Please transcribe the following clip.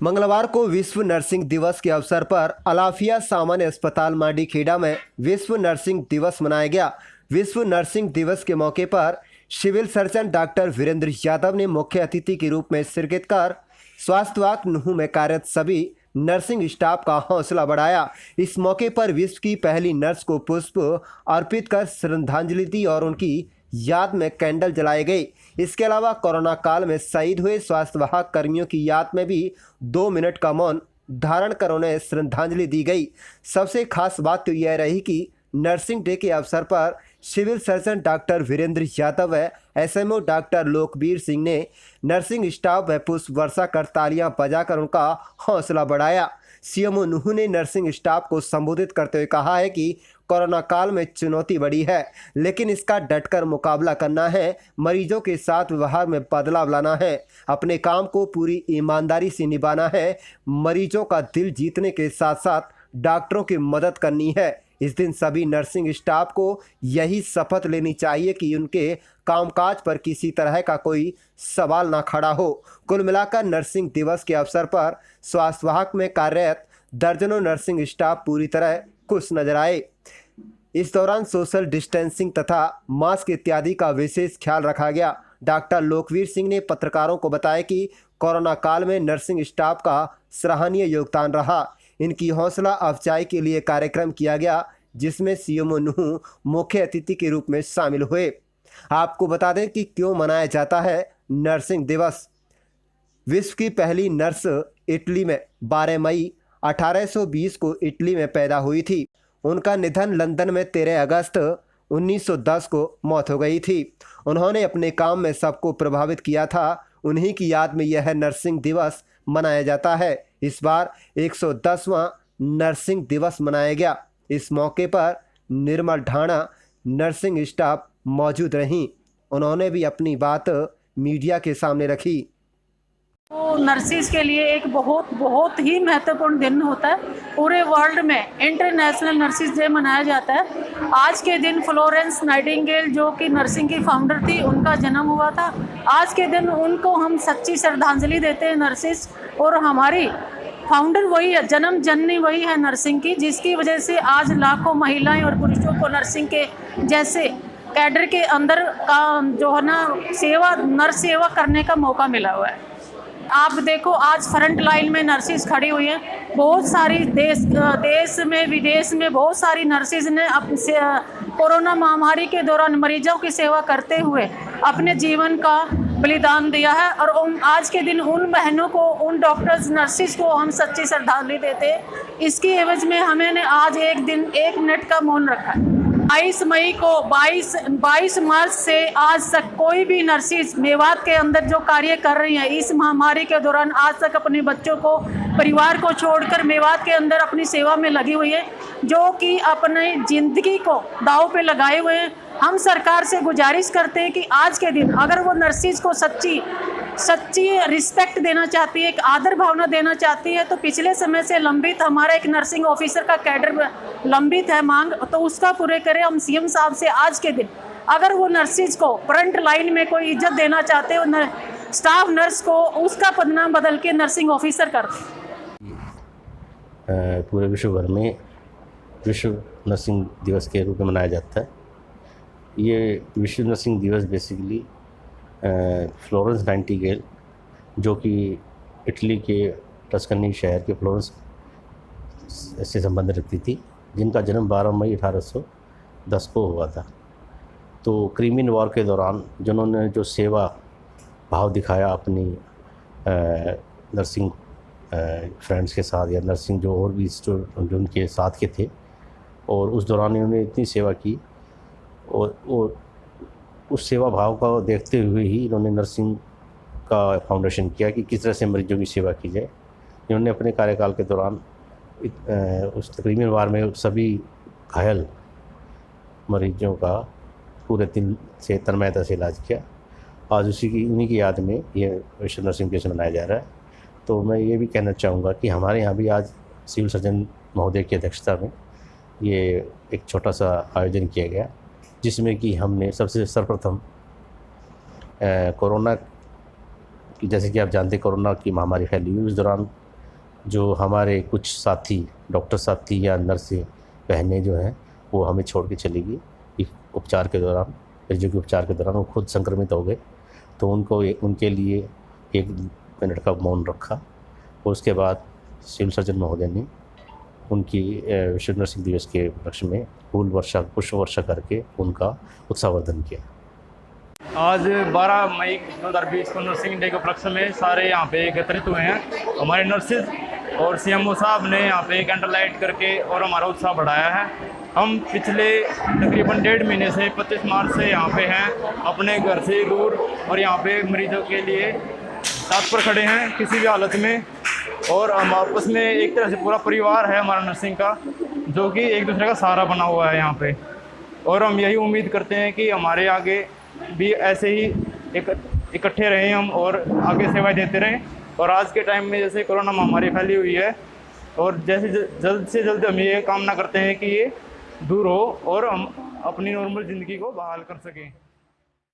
मंगलवार को विश्व नर्सिंग दिवस के अवसर पर अलाफिया सामान्य अस्पताल मांडीखेड़ा में विश्व नर्सिंग दिवस मनाया गया। विश्व नर्सिंग दिवस के मौके पर civil surgeon doctor Virendra Yadav ने मुख्य अतिथि के रूप में शिरकत कर स्वास्थ्य विभाग नुहू में कार्यरत सभी नर्सिंग स्टाफ का हौसला बढ़ाया। इस मौके पर विश्व की पहली नर्स को पुष्प अर्पित कर श्रद्धांजलि दी और उनकी याद में कैंडल जलाई गई। इसके अलावा कोरोना काल में शहीद हुए स्वास्थ्य विभाग कर्मियों की याद में भी 2 मिनट का मौन धारण कर उन्हें श्रद्धांजलि दी गई। सबसे खास बात तो यह रही कि नर्सिंग डे के अवसर पर civil surgeon doctor Virendra Yadav व एसएमओ डॉक्टर लोकबीर सिंह ने नर्सिंग स्टाफ व पुष्प वर्षा कर तालियां बजाकर उनका हौसला बढ़ाया। सीएमओ नुहू ने नर्सिंग स्टाफ को संबोधित करते हुए कहा है कि कोरोना काल में चुनौती बड़ी है, लेकिन इसका डटकर मुकाबला करना है, मरीजों के साथ व्यवहार में बदलाव लाना है, अपने काम को पूरी ईमानदारी से निभाना है, मरीजों का दिल जीतने के साथ साथ डॉक्टरों की मदद करनी है। इस दिन सभी नर्सिंग स्टाफ को यही शपथ लेनी चाहिए कि उनके कामकाज पर किसी तरह का कोई सवाल ना खड़ा हो। कुल मिलाकर नर्सिंग दिवस के अवसर पर स्वास्थ्य विभाग में कार्यरत दर्जनों नर्सिंग स्टाफ पूरी तरह खुश नजर आए। इस दौरान सोशल डिस्टेंसिंग तथा मास्क इत्यादि का विशेष ख्याल रखा गया। डॉक्टर लोकवीर सिंह ने पत्रकारों को बताया कि कोरोना काल में नर्सिंग स्टाफ का सराहनीय योगदान रहा। इनकी हौसला अफजाई के लिए कार्यक्रम किया गया, जिसमें सीएमओ नुहू मुख्य अतिथि के रूप में शामिल हुए। आपको बता दें कि क्यों मनाया जाता है नर्सिंग दिवस। विश्व की पहली नर्स इटली में 12 मई 1820 को इटली में पैदा हुई थी। उनका निधन लंदन में 13 अगस्त 1910 को मौत हो गई थी। उन्होंने अपने काम में सबको प्रभावित किया था। उन्हीं की याद में यह नर्सिंग दिवस मनाया जाता है। इस बार 110वां नर्सिंग दिवस मनाया गया। इस मौके पर निर्मल ढाणा नर्सिंग स्टाफ मौजूद रहीं। उन्होंने भी अपनी बात मीडिया के सामने रखी। तो नर्सिस के लिए एक बहुत ही महत्वपूर्ण दिन होता है। पूरे वर्ल्ड में इंटरनेशनल नर्सिस डे मनाया जाता है। आज के दिन फ्लोरेंस नाइटिंगेल जो कि नर्सिंग की फाउंडर थी, उनका जन्म हुआ था। आज के दिन उनको हम सच्ची श्रद्धांजलि देते हैं नर्सिस, और हमारी फाउंडर वही है, जन्म जननी वही है नर्सिंग की, जिसकी वजह से आज लाखों महिलाएं और पुरुषों को नर्सिंग के जैसे कैडर के अंदर का जो है ना नर्स सेवा करने का मौका मिला हुआ है। आप देखो आज फ्रंट लाइन में नर्सिस खड़ी हुई हैं। बहुत सारी देश में विदेश में बहुत सारी नर्सिस ने कोरोना महामारी के दौरान मरीजों की सेवा करते हुए अपने जीवन का बलिदान दिया है। और आज के दिन उन बहनों को, उन डॉक्टर्स नर्सिस को हम सच्ची श्रद्धांजलि देते हैं। इसकी एवज में हमने आज एक दिन 1 मिनट का मौन रखा है। 22 मई को 22 मार्च से आज तक कोई भी नर्सिस मेवात के अंदर जो कार्य कर रही हैं, इस महामारी के दौरान आज तक अपने बच्चों को, परिवार को छोड़कर मेवात के अंदर अपनी सेवा में लगी हुई है, जो कि अपनी ज़िंदगी को दांव पे लगाए हुए हैं। हम सरकार से गुजारिश करते हैं कि आज के दिन अगर वो नर्सिस को सच्ची रिस्पेक्ट देना चाहती है, एक आदर भावना देना चाहती है, तो पिछले समय से लंबित हमारा एक नर्सिंग ऑफिसर का कैडर लंबित है मांग, तो उसका पूरे करें। हम सीएम साहब से आज के दिन अगर वो नर्सिस को फ्रंट लाइन में कोई इज्जत देना चाहते हो, स्टाफ नर्स को, उसका पदनाम बदल के नर्सिंग ऑफिसर करते। पूरे विश्व भर में विश्व नर्सिंग दिवस के रूप में मनाया जाता है। ये विश्व नर्सिंग दिवस बेसिकली फ्लोरेंस नाइटिंगेल, जो कि इटली के टस्कनी शहर के फ्लोरेंस से संबंध रखती थी, जिनका जन्म 12 मई 1810 को हुआ था। तो क्रिमियन वॉर के दौरान जिन्होंने जो सेवा भाव दिखाया अपनी नर्सिंग फ्रेंड्स के साथ, या नर्सिंग जो और भी जो उनके साथ के थे, और उस दौरान इन्होंने इतनी सेवा की, और उस सेवा भाव का देखते हुए ही इन्होंने नर्सिंग का फाउंडेशन किया कि किस तरह से मरीजों की सेवा की जाए। इन्होंने अपने कार्यकाल के दौरान उस क्रिमियन वार में सभी घायल मरीजों का पूरे दिल से तन्मयता से इलाज किया। आज उन्हीं की याद में ये विश्व नर्सिंग दिवस मनाया जा रहा है। तो मैं ये भी कहना चाहूँगा कि हमारे यहाँ भी आज सिविल सर्जन महोदय की अध्यक्षता में ये एक छोटा सा आयोजन किया गया, जिसमें कि हमने सबसे सर्वप्रथम कोरोना की, जैसे कि आप जानते हैं कोरोना की महामारी फैली हुई, उस दौरान जो हमारे कुछ साथी, डॉक्टर साथी या नर्स बहनें जो हैं वो हमें छोड़ के चली गई इस उपचार के दौरान। मरीजों के उपचार के दौरान वो खुद संक्रमित हो गए, तो उनके लिए 1 मिनट का मौन रखा और उसके बाद सिविल सर्जन महोदय ने उनकी विश्व नर्सिंग दिवस के उपलक्ष्य में पुष्प वर्षा करके उनका उत्साहवर्धन किया। आज 12 मई 2020 को नर्सिंग डे के उपलक्ष्य में सारे यहाँ पे एकत्रित हुए हैं। हमारे नर्सिस और सीएमओ साहब ने यहाँ पे कैंडल लाइट करके और हमारा उत्साह बढ़ाया है। हम पिछले तकरीबन 1.5 महीने से 25 मार्च से यहाँ पे हैं, अपने घर से दूर, और यहाँ पे मरीजों के लिए साथ पर खड़े हैं किसी भी हालत में। और हम आपस में एक तरह से पूरा परिवार है हमारा नर्सिंग का, जो कि एक दूसरे का सहारा बना हुआ है यहाँ पे। और हम यही उम्मीद करते हैं कि हमारे आगे भी ऐसे ही इकट्ठे रहें हम और आगे सेवाएं देते रहें। और आज के टाइम में जैसे कोरोना महामारी फैली हुई है, और जैसे जल्द से जल्द हम ये कामना करते हैं कि ये दूर हो और हम अपनी नॉर्मल ज़िंदगी को बहाल कर सकें।